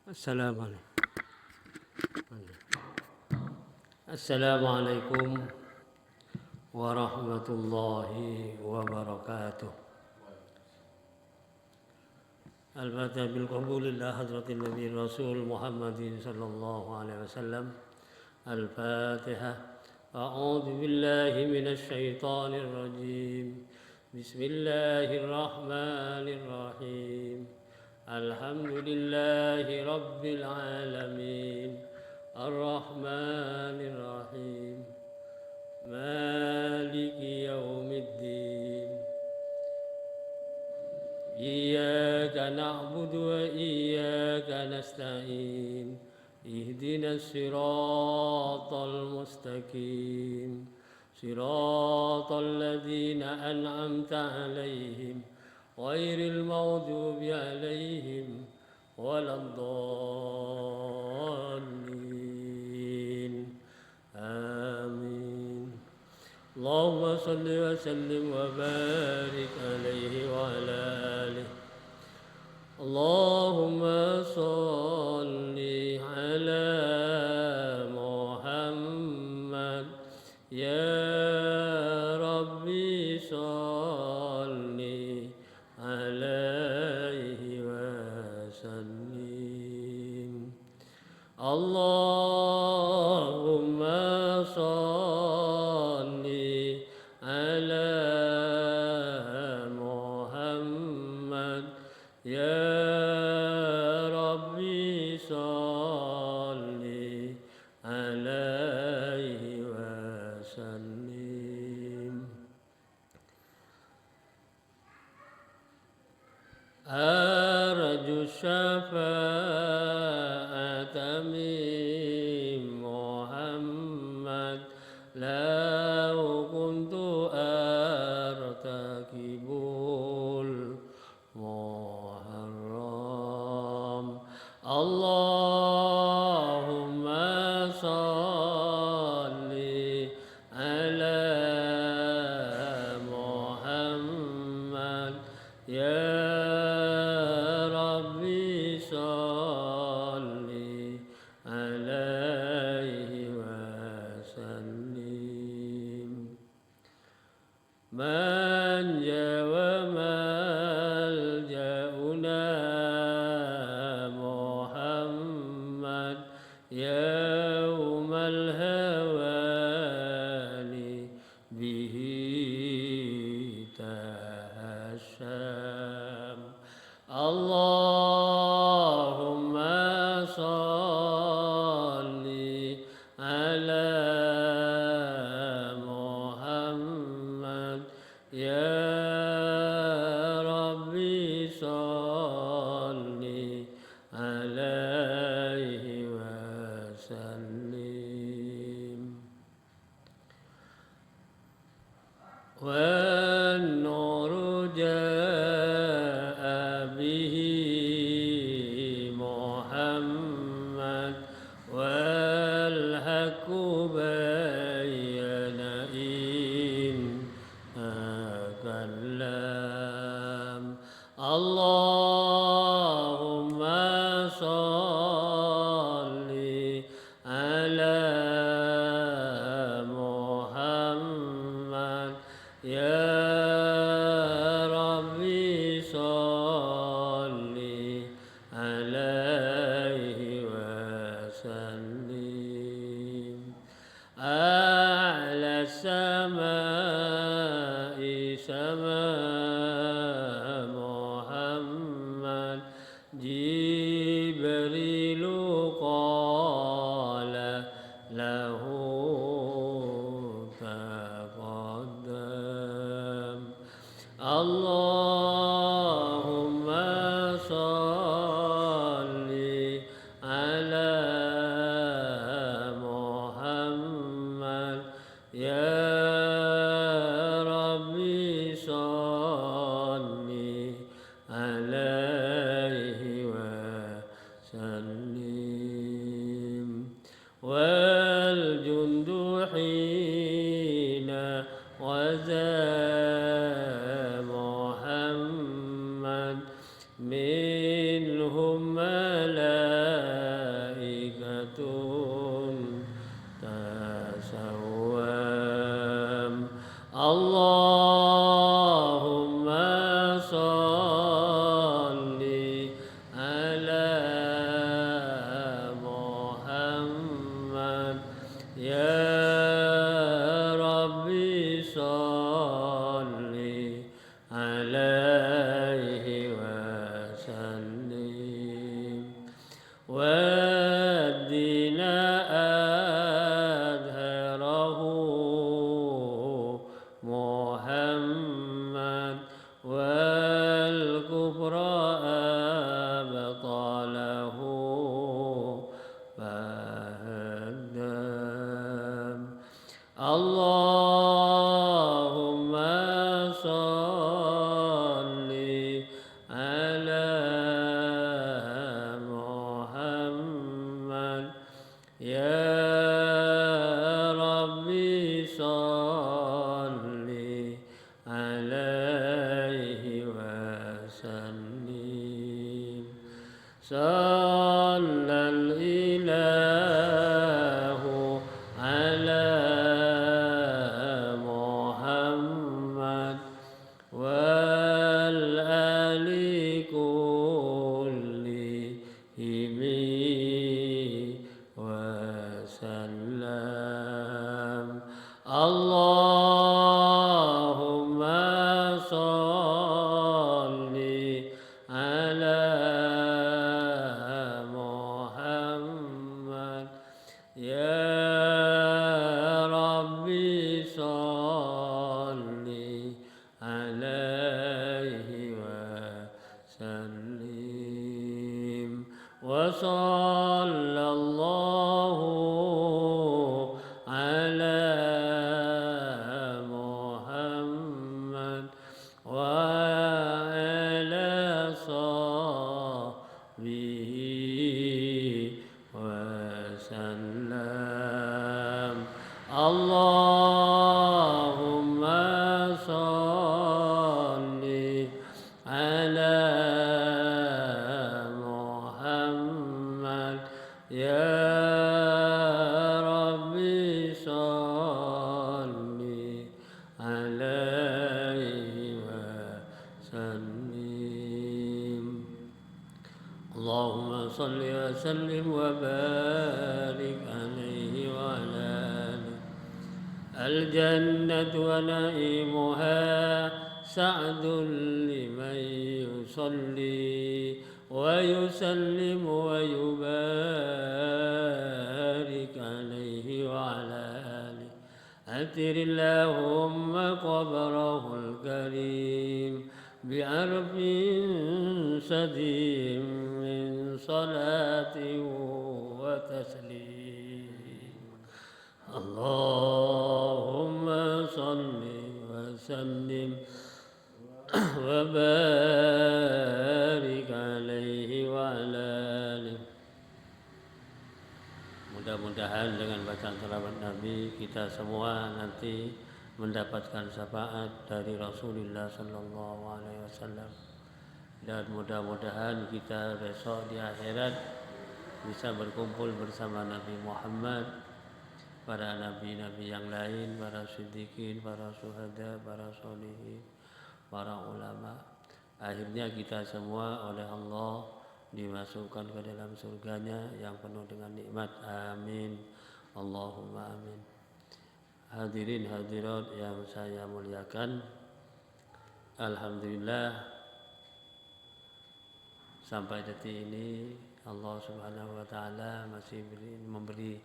Assalamualaikum warahmatullahi wabarakatuh. Al-Fatihah bil qabulillah hadratin Nabi Rasul Muhammadin sallallahu alaihi wasallam. Al-Fatihah. A'udzu billahi minasy syaithanir rajim. Bismillahirrahmanirrahim. Alhamdulillahi rabbil alamin. Ar-Rahmanir Rahim. Maliki yaumiddin. Iyyaka na'budu wa iyyaka nasta'in. Ihdinas siratal mustaqim. Siratal ladzina an'amta 'alaihim ghairil maghdubi 'alaihim waladdallin. Amin. Allahumma salli wa sallim wa barik alaihi wa ala alihi. Allahumma salli ala Muhammad ya Rabbi salli alaihi wa sallim. Allahumma salli ala Muhammad ya Rabbi salli alaihi wa sallim. Arju syafa'ata min Muhammad law kuntu artakibul muharram. Allahumma salli ala Muhammad ya Rabbi salli alaihi wa sallim. Manja wa malja'una Muhammad yaumal hawani bihi tahasham. Allahumma salli ala Muhammad ya Rabbi salli alaihi wa sallim. Wan nuru jaa bihi Muhammad wal haqqu bayyana in akallam. Allahumma salli ala Muhammad ya Rabbi salli alaihi wa sallim. A'la samai sama Muhammad Jibrilu qala lahu taqaddam. Allahumma salli ala Muhammad ya Rabbi salli alaihi wa sallim. والدين أظهره محمد والكفر أبطله فهدم اللهم صل على محمد يا ربي صل عليه وسلم صلى الإله على محمد والآل كلهم وسلم اللهم صل على محمد يا ربي صل عليه وسلم وصلى الله على محمد وعلى صحبه وسلم اللهم صل على محمد يا ربي صل عليه وسلم اللهم صل وسلم وبارك عليه وعلى آله الجنة ونعيمها سعد لمن يصلي ويسلم ويبارك عليه وعلى آله أثر اللهم قبره الكريم بعرف سديم من صلاة وتسليم اللهم صل وسلم وبارك عليه وعلى آله. Mudah-mudahan dengan bacaan salawat Nabi kita semua nanti mendapatkan syafaat dari Rasulullah Sallallahu Alaihi Wasallam, dan mudah-mudahan kita besok di akhirat bisa berkumpul bersama Nabi Muhammad, para nabi-nabi yang lain, para siddiqin, para syuhada, para sholihin, para ulama. Akhirnya kita semua oleh Allah dimasukkan ke dalam surganya yang penuh dengan nikmat. Amin. Allahumma amin. Hadirin hadirat yang saya muliakan, alhamdulillah sampai detik ini Allah Subhanahu wa taala masih memberi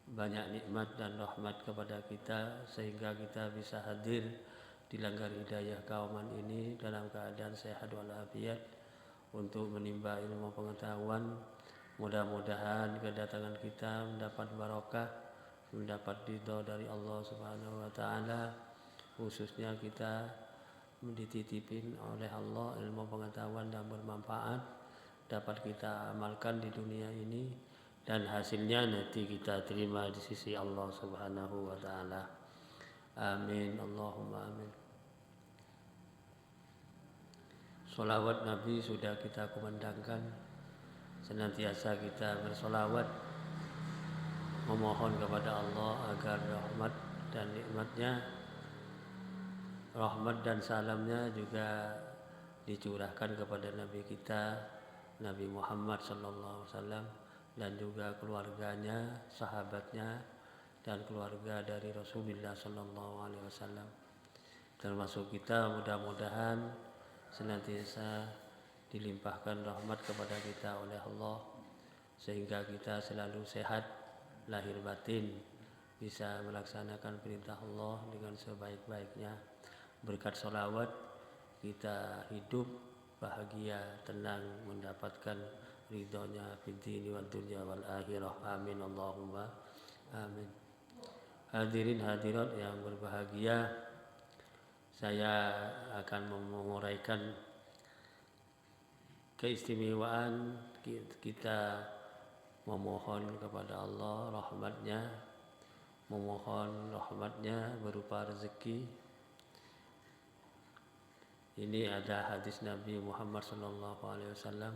banyak nikmat dan rahmat kepada kita sehingga kita bisa hadir di Langgar Hidayah Kauman ini dalam keadaan sehat walafiat untuk menimba ilmu pengetahuan. Mudah-mudahan kedatangan kita mendapat barokah, mendapat ridho dari Allah Subhanahu wa taala. Khususnya kita dititipin oleh Allah ilmu pengetahuan dan bermanfaat, dapat kita amalkan di dunia ini dan hasilnya nanti kita terima di sisi Allah Subhanahu wa taala. Amin. Allahumma amin. Sholawat Nabi sudah kita kumandangkan. Senantiasa kita bersolawat, memohon kepada Allah agar rahmat dan nikmatnya, rahmat dan salamnya juga dicurahkan kepada Nabi kita, Nabi Muhammad Sallallahu Alaihi Wasallam, dan juga keluarganya, sahabatnya, dan keluarga dari Rasulullah Sallallahu Alaihi Wasallam. Termasuk kita, mudah-mudahan senantiasa dilimpahkan rahmat kepada kita oleh Allah, sehingga kita selalu sehat lahir batin, bisa melaksanakan perintah Allah dengan sebaik-baiknya. Berkat sholawat kita hidup bahagia, tenang, mendapatkan ridhonya fid dini wad dunya wal akhirah. Amin Allahumma amin. Hadirin hadirat yang berbahagia, saya akan menguraikan keistimewaan kita memohon kepada Allah rahmatnya, memohon rahmatnya berupa rezeki. Ini ada hadis Nabi Muhammad SAW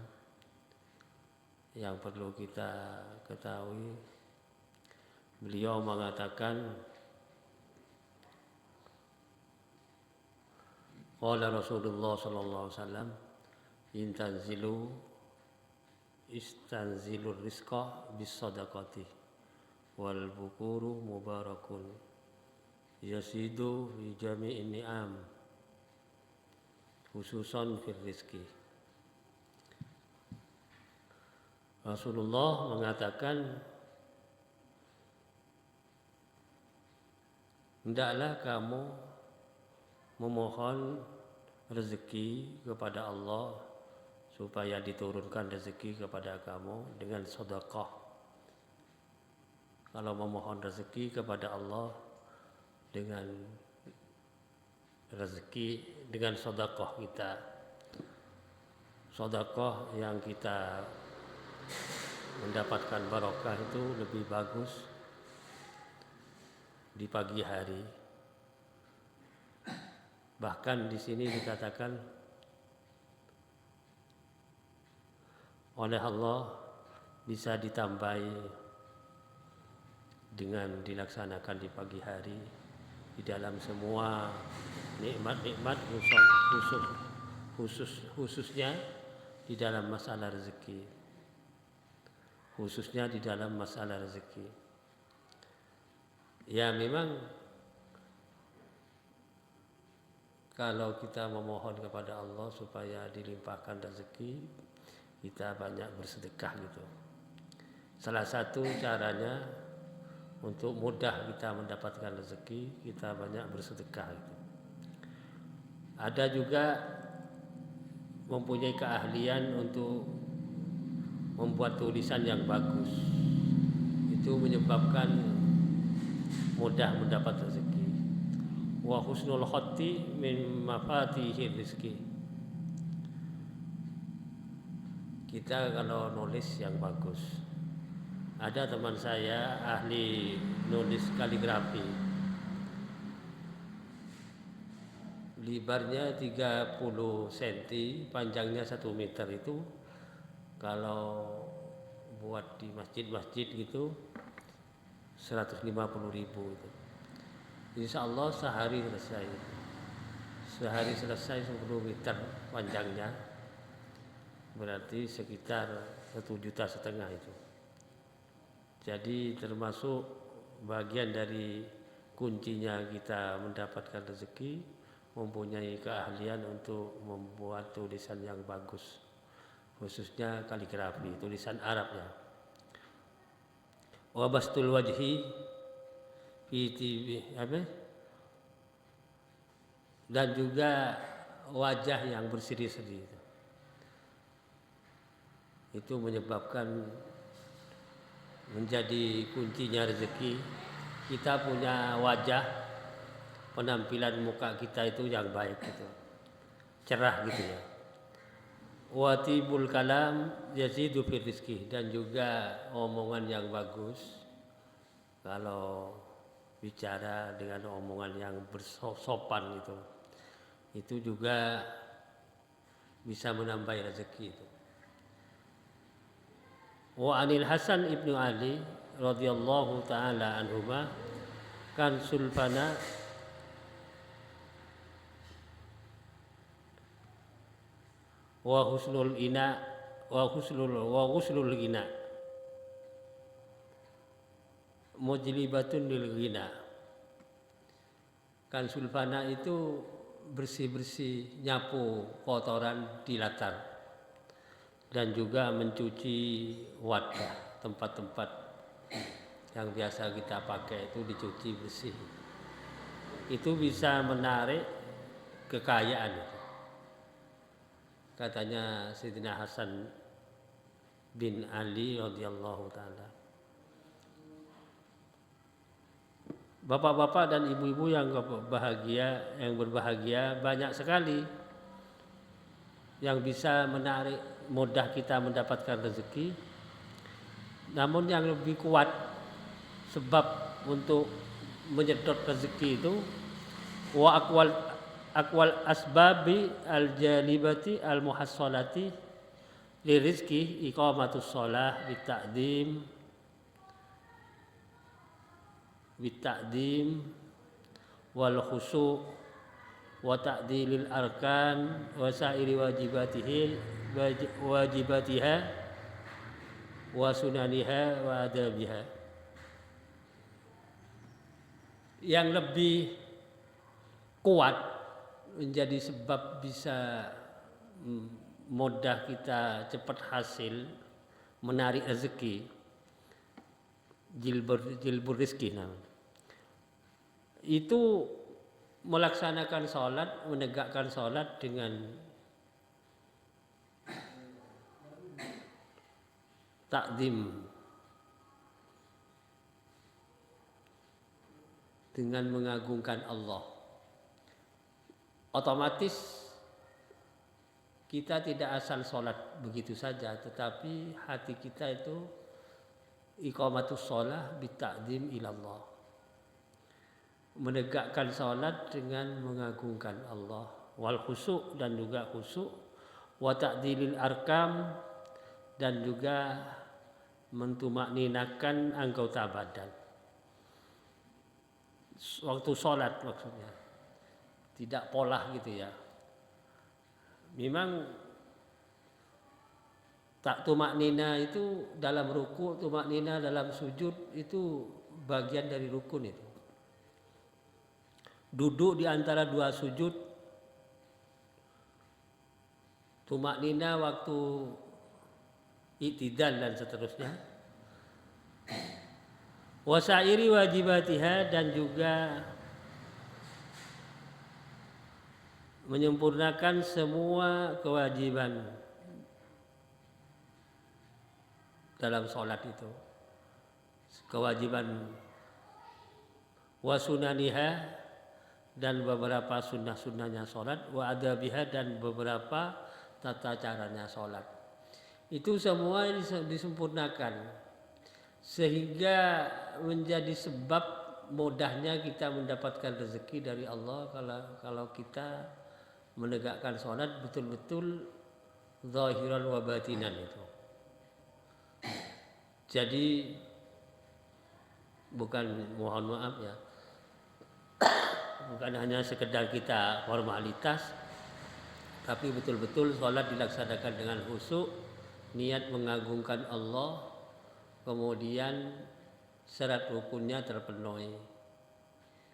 yang perlu kita ketahui. Beliau mengatakan, qala Rasulullah SAW, istanzilur rizqa bis sadaqati wal bukuru mubarakun yasidu fi jami'in ni'am khususan fil rizki. Rasulullah mengatakan, hendaklah kamu memohon rezeki kepada Allah supaya diturunkan rezeki kepada kamu dengan sedekah. Kalau memohon rezeki kepada Allah dengan rezeki, dengan sedekah kita, sedekah yang kita mendapatkan barokah itu lebih bagus di pagi hari. Bahkan di sini dikatakan oleh Allah bisa ditambahi dengan dilaksanakan di pagi hari di dalam semua nikmat-nikmat, khususnya di dalam masalah rezeki. Khususnya di dalam masalah rezeki. Ya memang kalau kita memohon kepada Allah supaya dilimpahkan rezeki, kita banyak bersedekah gitu. Salah satu caranya untuk mudah kita mendapatkan rezeki, kita banyak bersedekah gitu. Ada juga mempunyai keahlian untuk membuat tulisan yang bagus. Itu menyebabkan mudah mendapat rezeki. Wa husnul khatti min mafatihir rizki. Kita kalau nulis yang bagus. Ada teman saya ahli nulis kaligrafi. Lebarnya 30 cm, panjangnya 1 meter itu. Kalau buat di masjid-masjid gitu 150.000 itu. Insya Allah sehari selesai. Sehari selesai 10 meter panjangnya. Berarti sekitar 1,5 juta itu. Jadi termasuk bagian dari kuncinya kita mendapatkan rezeki, mempunyai keahlian untuk membuat tulisan yang bagus. Khususnya kaligrafi, tulisan Arab ya. Wa bastul wajhi dan juga wajah yang berseri-seri itu menyebabkan menjadi kuncinya rezeki. Kita punya wajah, penampilan muka kita itu yang baik gitu, cerah gitu ya. Watibul kalam yazidu fil rizki, dan juga omongan yang bagus. Kalau bicara dengan omongan yang bersopan itu juga bisa menambah rezeki itu. Wa anil Hasan ibnu Ali radhiyallahu taala anhuma kan sulfana wa husnul ina wa husnul ina mujlibatun lil ghina. Kan sulfana itu bersih-bersih, nyapu kotoran di latar. dan juga mencuci wadah, tempat-tempat yang biasa kita pakai itu dicuci bersih. Itu bisa menarik kekayaan itu. Katanya Sayyidina Hasan bin Ali radhiyallahu taala. Bapak-bapak dan ibu-ibu yang berbahagia banyak sekali yang bisa menarik mudah kita mendapatkan rezeki. Namun yang lebih kuat sebab untuk menyedot rezeki itu wa akwal asbabi al-jalibati al-muhassalati li rizki iqamatus shalah bita'dim wal khusyu' wa ta'dilil arkan wa sa'iri wajibatiha wa sunaniha wa adabiha. Yang lebih kuat menjadi sebab bisa mudah kita cepat hasil menarik rezeki, jilbur rizki namanya. Itu melaksanakan sholat, menegakkan sholat dengan takdim, dengan mengagungkan Allah. Otomatis kita tidak asal sholat begitu saja, tetapi hati kita itu iqamatus shalah bita'dim ilallah, menegakkan sholat dengan mengagungkan Allah, wal khusyu' dan juga khusyu', wa ta'dilil arkam dan juga mentumakninakan anggota badan waktu sholat, maksudnya tidak polah gitu ya. Memang tak tumaknina itu dalam ruku', tumaknina dalam sujud itu bagian dari rukun itu. Duduk di antara dua sujud, tumaknina waktu i'tidal dan seterusnya. Wasairi wajibatiha dan juga menyempurnakan semua kewajiban dalam sholat itu. Kewajiban wasunaniha dan beberapa sunnah-sunnahnya sholat, wa adabiha dan beberapa tata caranya sholat. Itu semua disempurnakan sehingga menjadi sebab mudahnya kita mendapatkan rezeki dari Allah kalau kita menegakkan sholat betul-betul zahiran wa batinan itu. Jadi mohon maaf ya, bukan hanya sekedar kita formalitas, tapi betul-betul sholat dilaksanakan dengan khusyuk, niat mengagungkan Allah, kemudian syarat rukunnya terpenuhi,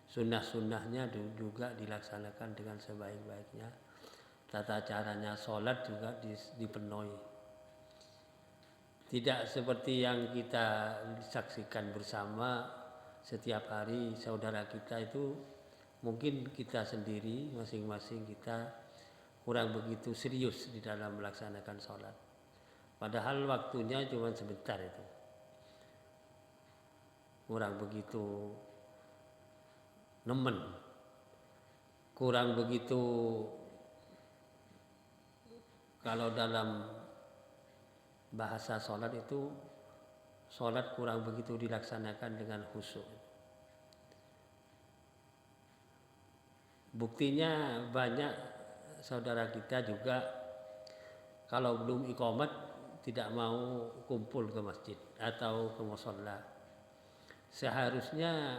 sunnah-sunnahnya juga dilaksanakan dengan sebaik-baiknya, tata caranya sholat juga dipenuhi. Tidak seperti yang kita saksikan bersama setiap hari saudara kita itu, mungkin kita sendiri masing-masing kita kurang begitu serius di dalam melaksanakan sholat. Padahal waktunya cuma sebentar itu. Kurang begitu nemen, kurang begitu, kalau dalam bahasa sholat itu, sholat kurang begitu dilaksanakan dengan khusyuk. Buktinya banyak saudara kita juga kalau belum iqamat tidak mau kumpul ke masjid atau ke musholla. Seharusnya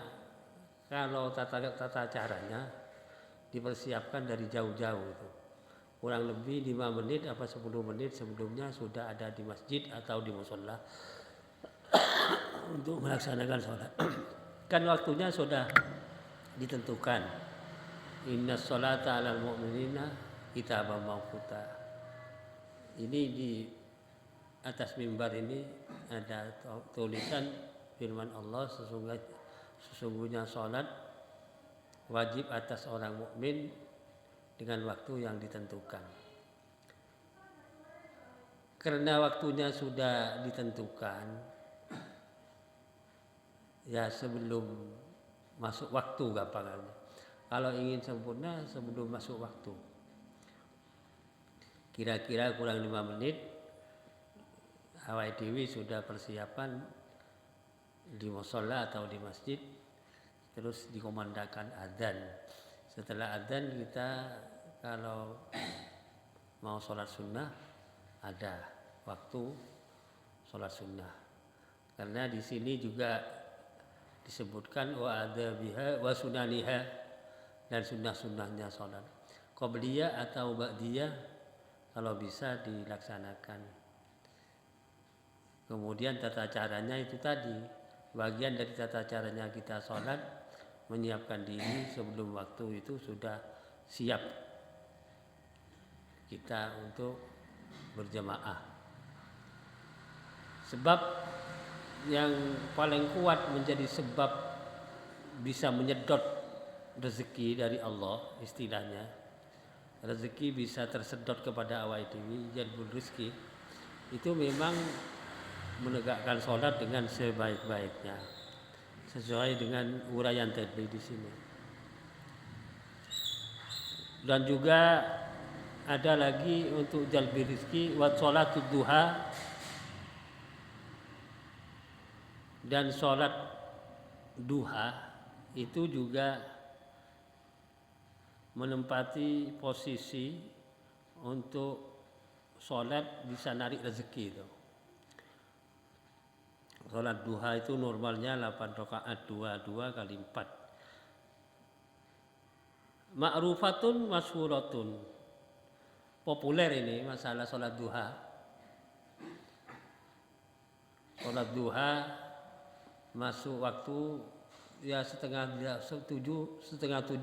kalau tata caranya dipersiapkan dari jauh-jauh itu. Kurang lebih 5 menit apa 10 menit sebelumnya sudah ada di masjid atau di musholla untuk melaksanakan sholat. Kan waktunya sudah ditentukan. Inna sholata alal mu'minina kitaban mawquta. Ini atas mimbar ini ada tulisan firman Allah, sesungguhnya sholat wajib atas orang mukmin dengan waktu yang ditentukan. Karena waktunya sudah ditentukan, ya sebelum masuk waktu gampangannya. Kalau ingin sempurna sebelum masuk waktu, kira-kira kurang 5 menit awake dhewe sudah persiapan di mushola atau di masjid, terus dikomandangkan adzan. Setelah adzan kita kalau mau sholat sunnah ada waktu sholat sunnah. Karena di sini juga disebutkan wa adabiha wa sunaniha, dan sunnah-sunnahnya sholat qobliyah atau ba'diyah kalau bisa dilaksanakan. Kemudian tata caranya itu tadi, bagian dari tata caranya kita sholat, menyiapkan diri sebelum waktu itu sudah siap kita untuk berjamaah. Sebab yang paling kuat menjadi sebab bisa menyedot rezeki dari Allah, istilahnya rezeki bisa tersedot kepada awake dhewe, jalbul rezeki itu memang menegakkan sholat dengan sebaik-baiknya, sesuai dengan uraian tadi di sini. Dan juga ada lagi untuk jalbul rezeki wa sholatud duha, dan sholat duha itu juga menempati posisi untuk sholat bisa narik rezeki itu. Sholat duha itu normalnya 8 rakaat, 2 kali 4. Ma'rufatun masyhuratun. Populer ini masalah sholat duha. Sholat duha masuk waktu ya setengah 7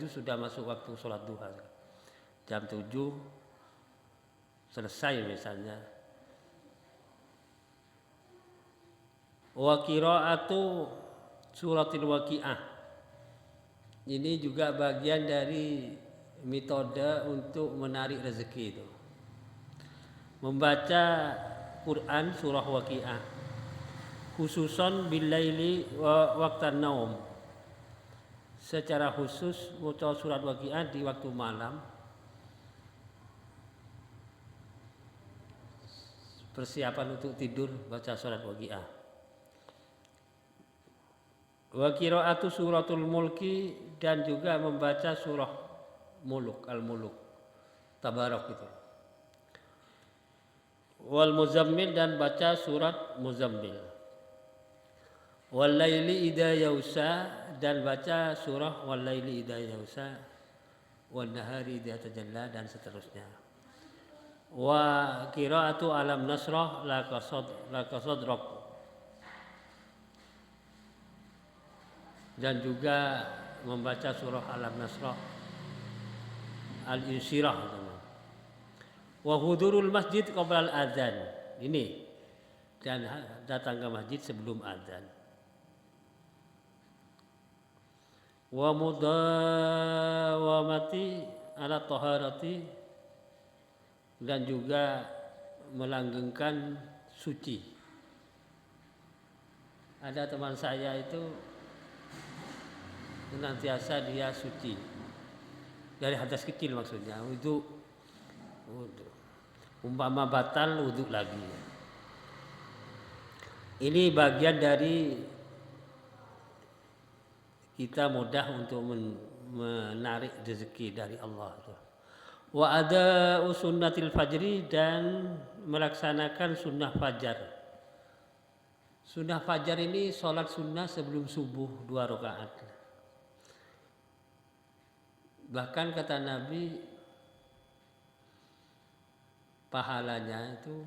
sudah masuk waktu sholat duha. Jam 7 selesai misalnya. Wa qiraatu suratil waqiah. Ini juga bagian dari metode untuk menarik rezeki itu. Membaca Quran surah waqiah. Khususon billaili wa waqtan naum. Secara khusus baca surat waqiah di waktu malam. Persiapan untuk tidur baca surat waqiah. Wa qiraatu suratul mulki, dan juga membaca surah muluk, al-muluk, tabarak itu. Wal muzammil, dan baca surat muzammil. Wal laili idza yausa, dan baca surah wal laili idza yausa, wan nahari idza tajalla, dan seterusnya. Wa qiraatu alam nasrah la qasadrak, dan juga membaca surah Alam Nasrah, Al-Insyirah. Wa hudurul masjid qabla al-adzan. Ini, dan datang ke masjid sebelum adzan. Wa mudawamati ala taharati, dan juga melanggengkan suci. Ada teman saya itu senantiasa dia suci dari hadas kecil, maksudnya wudu. Umpama batal wudu lagi. Ini bagian dari kita mudah untuk menarik rezeki dari Allah. Wa ada sunnatil fajri, dan melaksanakan sunnah fajar. Sunnah fajar ini sholat sunnah sebelum subuh 2 rakaat. Bahkan kata Nabi, pahalanya itu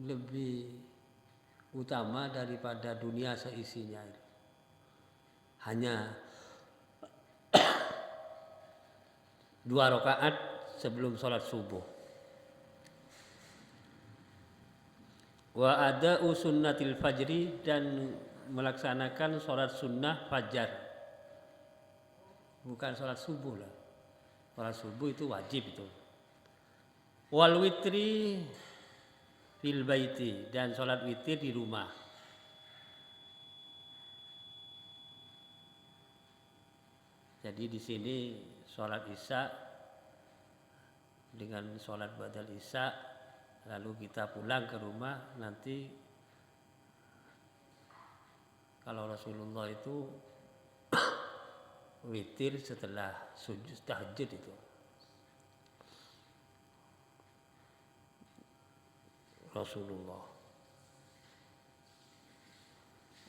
lebih utama daripada dunia seisinya. Hanya 2 rakaat sebelum sholat subuh. Wa ada'u sunnatil fajri, dan melaksanakan sholat sunnah fajar, bukan sholat subuh lah. Sholat subuh itu wajib itu. Wal witri fil baiti, dan sholat witir di rumah. Jadi di sini sholat isya dengan sholat badal isya, lalu kita pulang ke rumah. Nanti kalau Rasulullah itu witir setelah sujud tahajud itu. Rasulullah.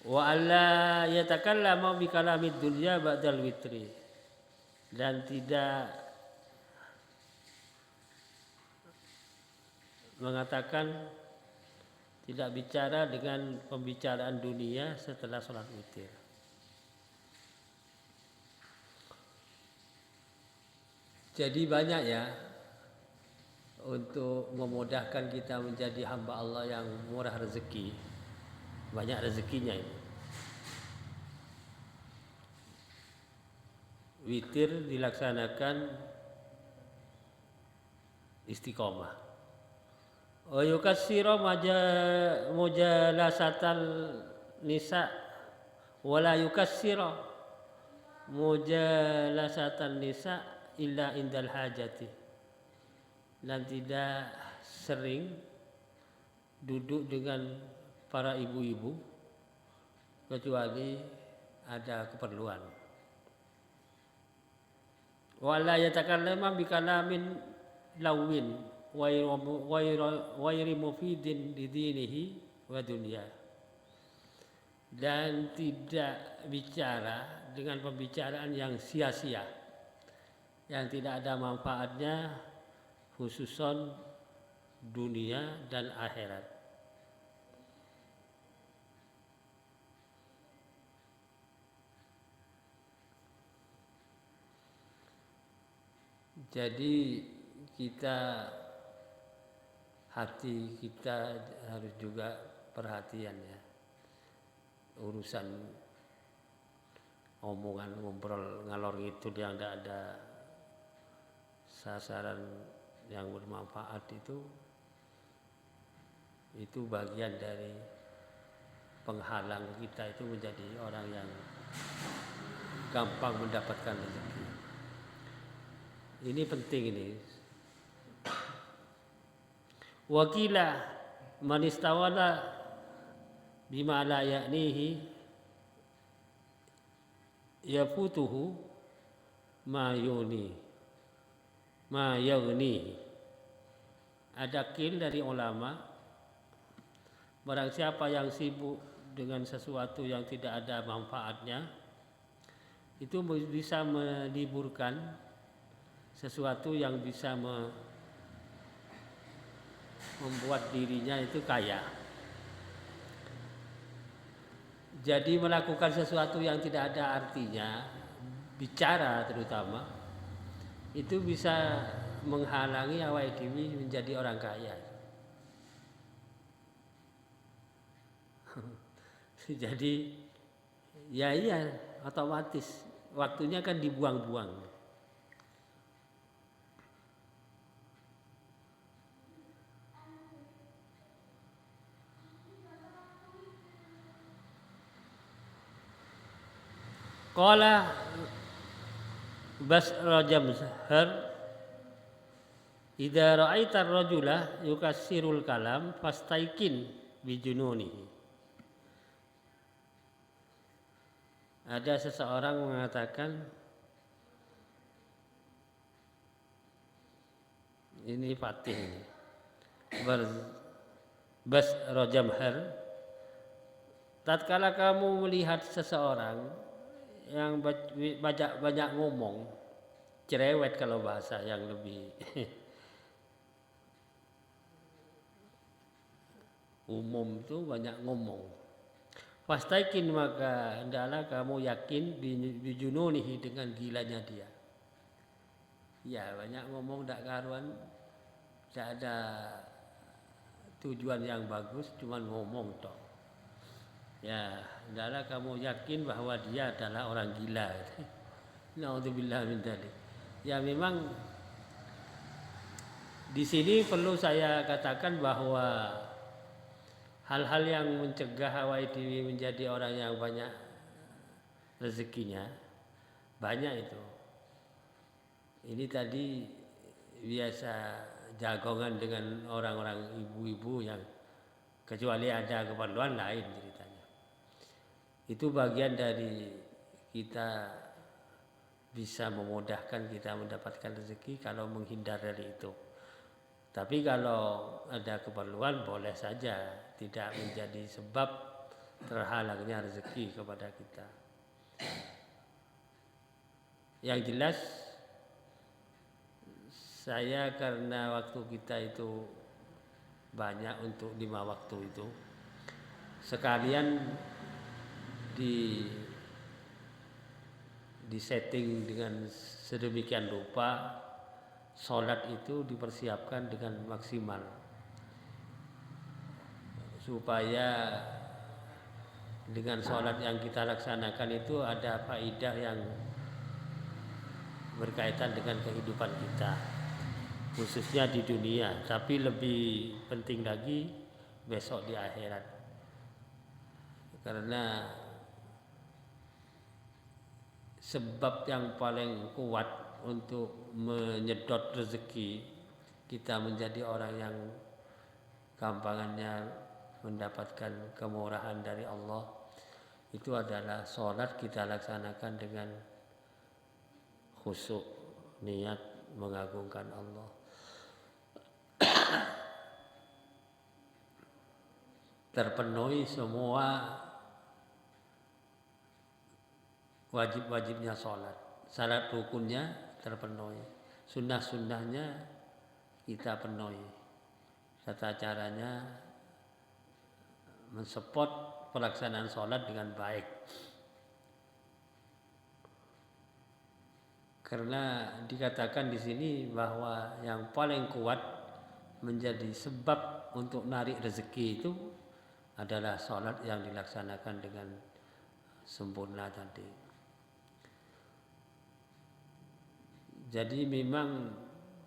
Wa alla yatakallama bi kalamid dunya ba'dal witri, dan tidak mengatakan, tidak bicara dengan pembicaraan dunia setelah sholat witir. Jadi banyak ya untuk memudahkan kita menjadi hamba Allah yang murah rezeki. Banyak rezekinya ini. Witir dilaksanakan istiqomah. Wa yukassiru mujalasatal nisa wala yukassiru mujalasatan nisa illa indal hajati, dan tidak sering duduk dengan para ibu-ibu kecuali ada keperluan. Wala yatakallama bi kalamin lawin wairi mufidin lidinihi wa dunya, dan tidak bicara dengan pembicaraan yang sia-sia, yang tidak ada manfaatnya, khususon dunia dan akhirat. Jadi hati kita harus juga perhatian ya, urusan omongan ngobrol ngalor ngidul yang tidak ada sasaran yang bermanfaat, itu bagian dari penghalang kita itu menjadi orang yang gampang mendapatkan rezeki. Ini penting ini. Wakila man istawala bima la ya'nihi yafutuhu ma yughnihi. Ada kil dari ulama, barang siapa yang sibuk dengan sesuatu yang tidak ada manfaatnya, itu bisa meliburkan sesuatu yang bisa membuat dirinya itu kaya. Jadi melakukan sesuatu yang tidak ada artinya, bicara terutama, itu bisa menghalangi awake dhewe menjadi orang kaya. Jadi ya iya, otomatis waktunya kan dibuang-buang. Qala Basra Jamzhar, idza ra'aita ar-rajula yukassirul kalam fastaikin bijununihi. Ada seseorang mengatakan, ini Fatih ini, Basra Jamzhar, tatkala kamu melihat seseorang yang banyak ngomong, cerewet kalau bahasa yang lebih umum itu banyak ngomong. Fastaikin, maka hendaklah kamu yakin bijununihi, dengan gilanya dia. Ya banyak ngomong, tidak karuan, tidak ada tujuan yang bagus, cuman ngomong toh. Ya, adalah kamu yakin bahwa dia adalah orang gila. Naudzubillah min dzalik. Ya memang di sini perlu saya katakan bahwa hal-hal yang mencegah awake dhewe menjadi orang yang banyak rezekinya banyak itu. Ini tadi biasa jagongan dengan orang-orang ibu-ibu yang kecuali ada keperluan lain ceritanya. Itu bagian dari kita bisa memudahkan kita mendapatkan rezeki kalau menghindar dari itu. Tapi kalau ada keperluan boleh saja, tidak menjadi sebab terhalangnya rezeki kepada kita. Yang jelas saya karena waktu kita itu banyak untuk 5 waktu itu, sekalian di setting dengan sedemikian rupa, sholat itu dipersiapkan dengan maksimal supaya dengan sholat yang kita laksanakan itu ada faedah yang berkaitan dengan kehidupan kita, khususnya di dunia, tapi lebih penting lagi besok di akhirat. Karena sebab yang paling kuat untuk menyedot rezeki kita menjadi orang yang gampangannya mendapatkan kemurahan dari Allah itu adalah sholat kita laksanakan dengan khusyuk, niat mengagungkan Allah. Terpenuhi semua wajib-wajibnya sholat, syarat rukunnya terpenuhi, sunnah-sunnahnya kita penuhi, tata caranya mensupport pelaksanaan sholat dengan baik. Karena dikatakan di sini bahwa yang paling kuat menjadi sebab untuk narik rezeki itu adalah sholat yang dilaksanakan dengan sempurna tadi. Jadi memang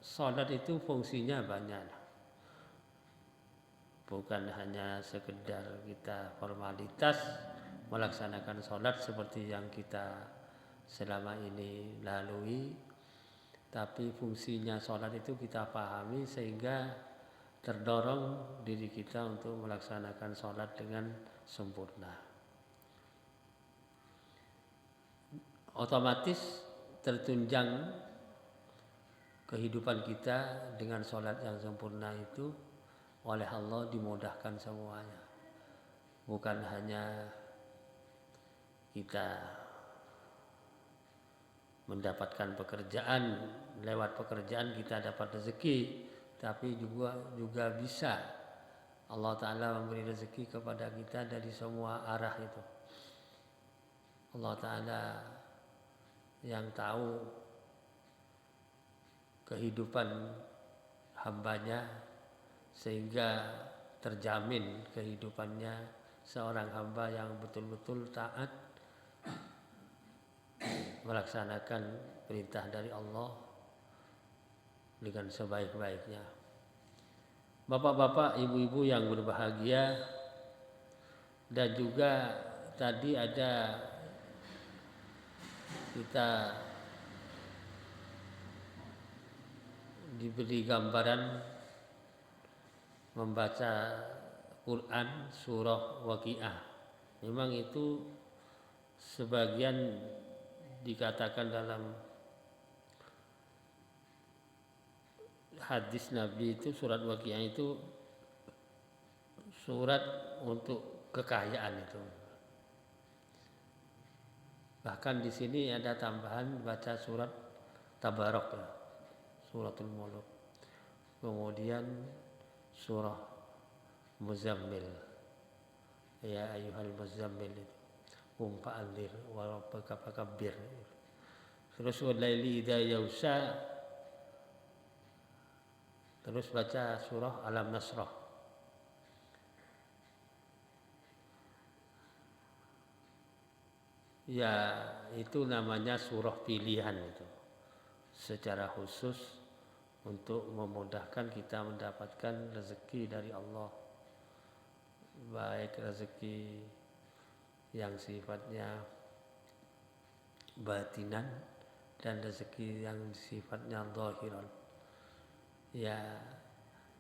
sholat itu fungsinya banyak, bukan hanya sekedar kita formalitas melaksanakan sholat seperti yang kita selama ini lalui, tapi fungsinya sholat itu kita pahami sehingga terdorong diri kita untuk melaksanakan sholat dengan sempurna. Otomatis tertunjang kehidupan kita dengan sholat yang sempurna itu oleh Allah dimudahkan semuanya. Bukan hanya kita mendapatkan pekerjaan, lewat pekerjaan kita dapat rezeki, tapi juga bisa Allah Ta'ala memberi rezeki kepada kita dari semua arah itu. Allah Ta'ala yang tahu kehidupan hambanya sehingga terjamin kehidupannya seorang hamba yang betul-betul taat melaksanakan perintah dari Allah dengan sebaik-baiknya. Bapak-bapak, ibu-ibu yang berbahagia, dan juga tadi ada kita diberi gambaran membaca Quran surah Waqiah. Memang itu sebagian dikatakan dalam hadis Nabi itu surat Waqiah itu surat untuk kekayaan itu. Bahkan di sini ada tambahan baca surat Tabarok ya, suratul Mulk. Kemudian surah Muzammil. Ya ayyuhal muzammil itu. Fa'anzir wa rabbaka fakabbir. Terus walaili idza yaghsha. Terus baca surah Alam Nasrah. ya itu namanya surah pilihan itu. Secara khusus untuk memudahkan kita mendapatkan rezeki dari Allah. Baik rezeki yang sifatnya batinan dan rezeki yang sifatnya zahiran. Ya,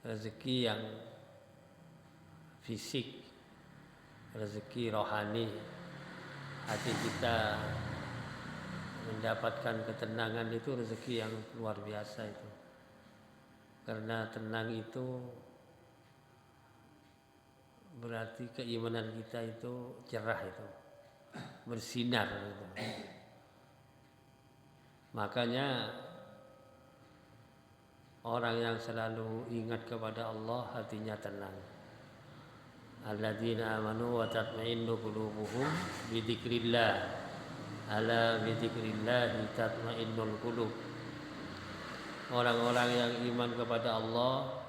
rezeki yang fisik, rezeki rohani, hati kita mendapatkan ketenangan itu rezeki yang luar biasa itu. Karena tenang itu berarti keimanan kita itu cerah itu, bersinar gitu. Makanya orang yang selalu ingat kepada Allah hatinya tenang. Alladzina amanu wa tatma'innu qulubuhum bi dzikrillah. Ala bi dzikrillah tatma'innul qulub. Orang-orang yang iman kepada Allah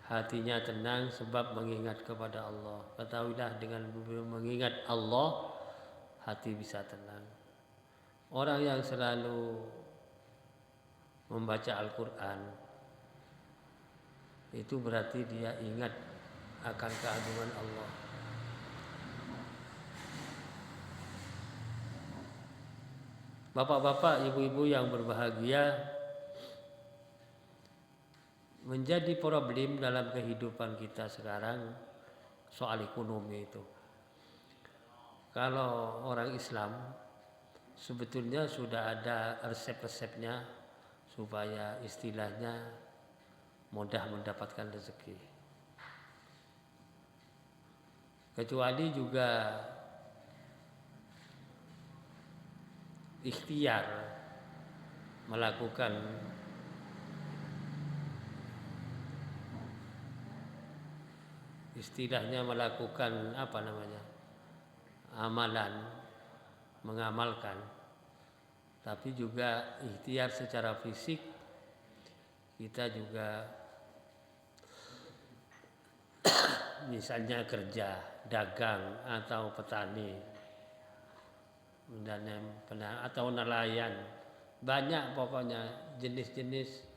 hatinya tenang sebab mengingat kepada Allah. Ketahuilah dengan mengingat Allah hati bisa tenang. Orang yang selalu membaca Al-Quran itu berarti dia ingat akan keagungan Allah. Bapak-bapak, ibu-ibu yang berbahagia, menjadi problem dalam kehidupan kita sekarang soal ekonomi itu. Kalau orang Islam sebetulnya sudah ada resep-resepnya supaya istilahnya mudah mendapatkan rezeki. Kecuali juga ikhtiar melakukan istilahnya melakukan amalan, mengamalkan, tapi juga ikhtiar secara fisik kita juga misalnya kerja, dagang atau petani atau nelayan, banyak pokoknya jenis-jenis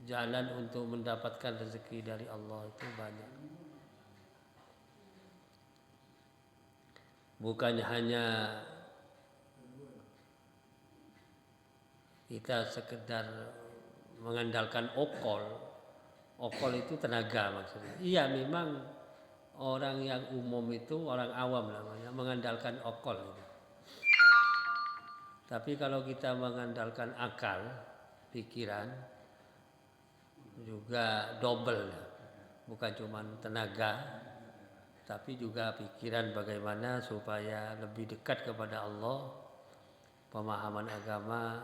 jalan untuk mendapatkan rezeki dari Allah itu banyak. Bukan hanya kita sekedar mengandalkan okol. Okol itu tenaga maksudnya. Iya, memang orang yang umum itu, orang awam namanya, mengandalkan okol gitu. Tapi kalau kita mengandalkan akal, pikiran, juga double, bukan cuma tenaga, tapi juga pikiran bagaimana supaya lebih dekat kepada Allah, pemahaman agama,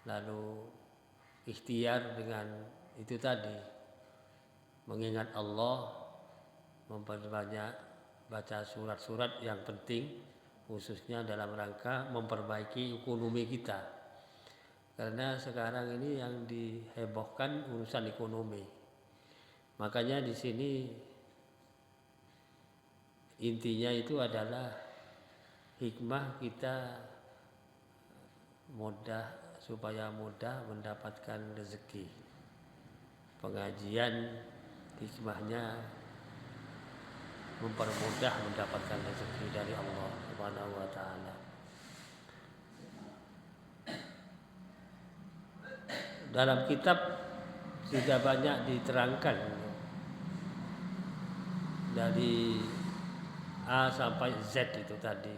lalu ikhtiar dengan itu tadi, mengingat Allah, memperbanyak baca surat-surat yang penting, khususnya dalam rangka memperbaiki ekonomi kita. Karena sekarang ini yang dihebohkan urusan ekonomi. Makanya di sini intinya itu adalah hikmah kita supaya mudah mendapatkan rezeki. Pengajian hikmahnya mempermudah mendapatkan rezeki dari Allah Subhanahu wa taala. Dalam kitab sudah banyak diterangkan dari A sampai Z itu tadi.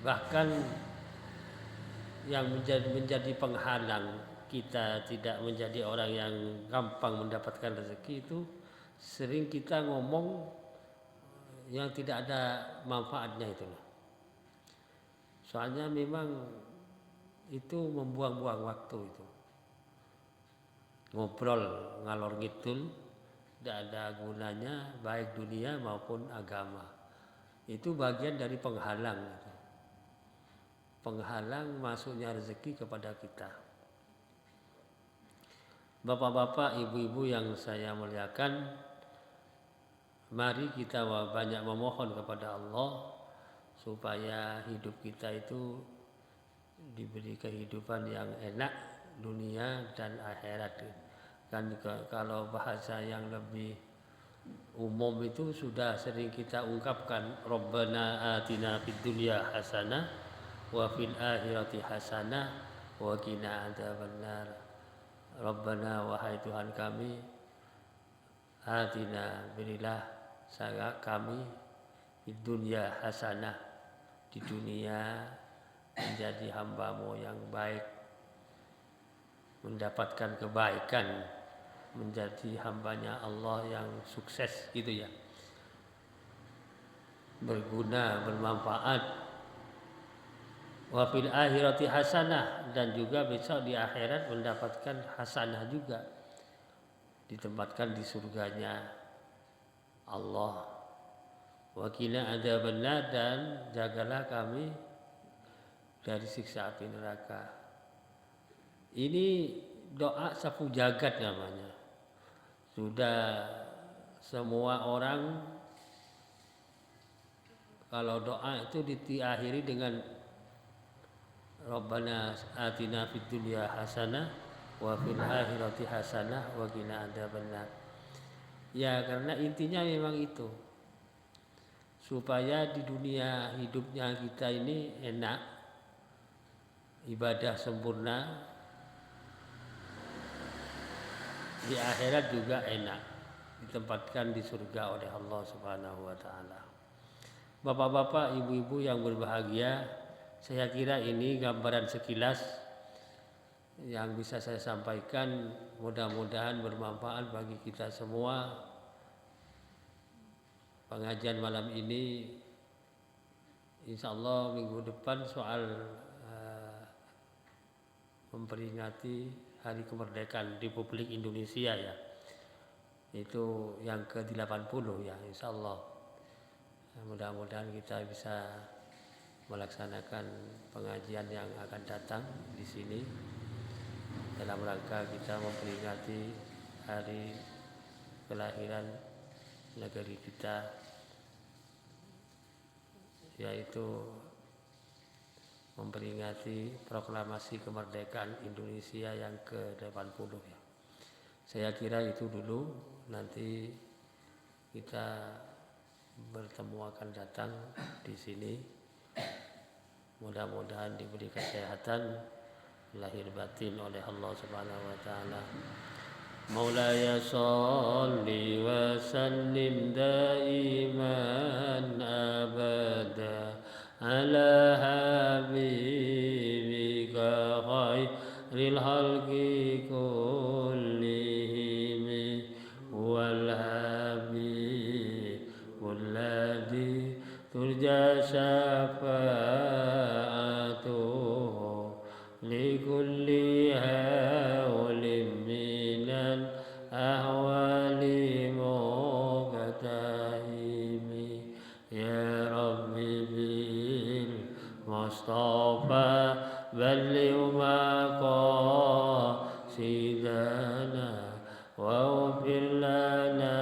Bahkan yang menjadi penghalang kita tidak menjadi orang yang gampang mendapatkan rezeki itu sering kita ngomong yang tidak ada manfaatnya itu. Soalnya memang itu membuang-buang waktu itu. Ngobrol ngalor ngidul tidak ada gunanya baik dunia maupun agama. Itu bagian dari penghalang gitu. Penghalang masuknya rezeki kepada kita. Bapak-bapak, ibu-ibu yang saya muliakan, mari kita banyak memohon kepada Allah supaya hidup kita itu diberi kehidupan yang enak dunia dan akhirat. Kan kalau bahasa yang lebih umum itu sudah sering kita ungkapkan, Rabbana atina fid dunya hasanah wa fil akhirati hasanah wa qina adzabannar. Rabbana, wahai Tuhan kami, atina, berilah kami di dunia hasanah, di dunia menjadi hamba-Mu yang baik, mendapatkan kebaikan, menjadi hambanya Allah yang sukses gitu ya, berguna, bermanfaat. Wa fil akhirati hasanah, dan juga besok di akhirat mendapatkan hasanah juga, ditempatkan di surganya Allah. Wa qina adzabannar, dan jagalah kami dari siksa api neraka. Ini doa sapu jagat namanya. Sudah semua orang kalau doa itu diakhiri dengan Rabbana atina fid dunya hasanah wa fil akhirati hasanah wa qina adzabannar. Ya, karena intinya memang itu. Supaya di dunia hidupnya kita ini enak, ibadah sempurna, di akhirat juga enak, ditempatkan di surga oleh Allah Subhanahu wa taala. Bapak-bapak, ibu-ibu yang berbahagia, saya kira ini gambaran sekilas yang bisa saya sampaikan, mudah-mudahan bermanfaat bagi kita semua. Pengajian malam ini insya Allah minggu depan soal memperingati Hari Kemerdekaan Republik Indonesia ya. Itu yang ke-80 ya, insya Allah. Mudah-mudahan kita bisa melaksanakan pengajian yang akan datang di sini dalam rangka kita memperingati hari kelahiran negeri kita, yaitu memperingati proklamasi kemerdekaan Indonesia yang ke-80 ya. Saya kira itu dulu, nanti kita bertemu akan datang di sini. Mudah-mudahan diberi kesehatan lahir batin oleh Allah Subhanahu wa taala. Maulaya sholli wa sallim daiman abada ala habibika khairil khalqi kullihim wal habibul ladzi turja syafa'atuhu likulli hawlim minal ahwali muqtahimi ya rabbi bil mustafa balligh maqasidana wa ufir lana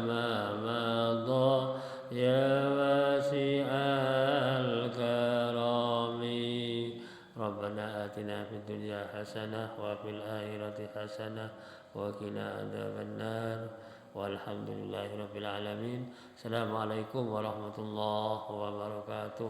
ma madha ya wasi'al karami. Rabbana atina fid dunya hasanah wa fil akhirati hasanah wa qina adzabannar. Walhamdulillahirabbil alamin. Assalamualaikum warahmatullahi wabarakatuh.